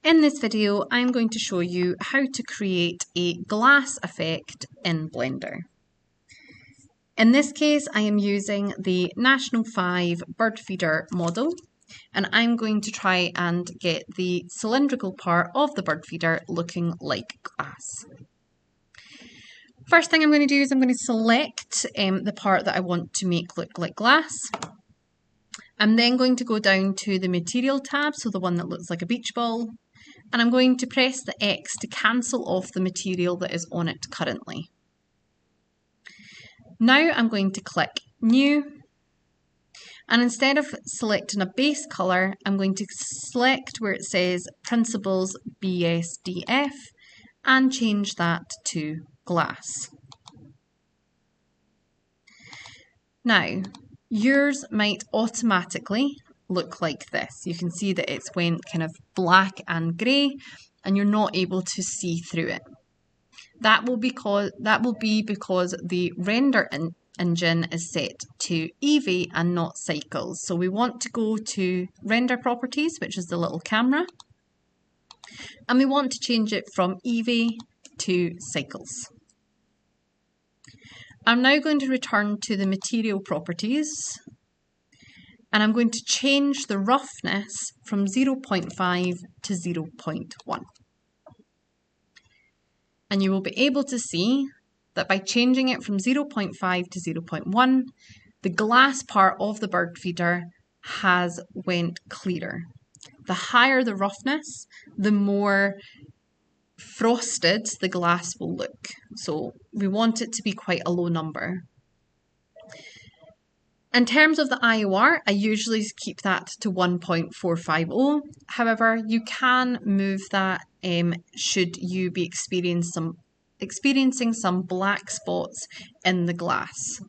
In this video, I'm going to show you how to create a glass effect in Blender. In this case, I am using the National 5 bird feeder model, and I'm going to try and get the cylindrical part of the bird feeder looking like glass. First thing I'm going to do is I'm going to select the part that I want to make look like glass. I'm then going to go down to the material tab, so the one that looks like a beach ball, and I'm going to press the X to cancel off the material that is on it currently. Now I'm going to click New, and instead of selecting a base colour, I'm going to select where it says Principles BSDF and change that to glass. Now, yours might automatically look like this. You can see that it's went kind of black and grey and you're not able to see through it. That will be because the render engine is set to Eevee and not cycles. So we want to go to render properties, which is the little camera, and we want to change it from Eevee to cycles. I'm now going to return to the material properties, and I'm going to change the roughness from 0.5 to 0.1. And you will be able to see that by changing it from 0.5 to 0.1, the glass part of the bird feeder has went clearer. The higher the roughness, the more frosted the glass will look. So we want it to be quite a low number. In terms of the IOR, I usually keep that to 1.450. However, you can move that should you be experiencing some black spots in the glass.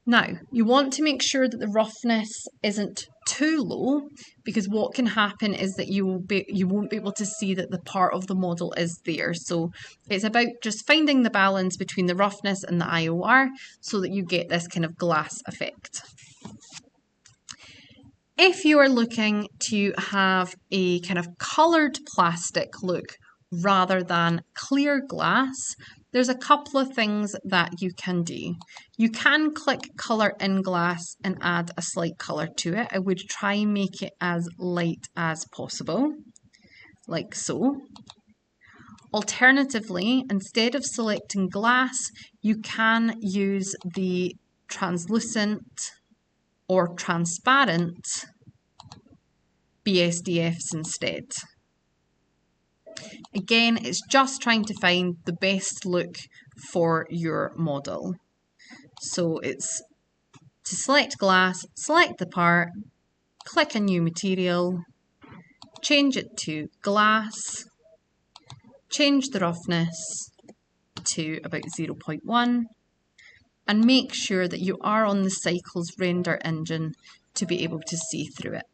Now, you want to make sure that the roughness isn't too low, because what can happen is that you won't be able to see that the part of the model is there. So it's about just finding the balance between the roughness and the IOR so that you get this kind of glass effect. If you are looking to have a kind of coloured plastic look rather than clear glass, there's a couple of things that you can do. You can click colour in glass and add a slight colour to it. I would try and make it as light as possible, like so. Alternatively, instead of selecting glass, you can use the translucent or transparent BSDFs instead. Again, it's just trying to find the best look for your model. So it's to select glass, select the part, click a new material, change it to glass, change the roughness to about 0.1, and make sure that you are on the Cycles render engine to be able to see through it.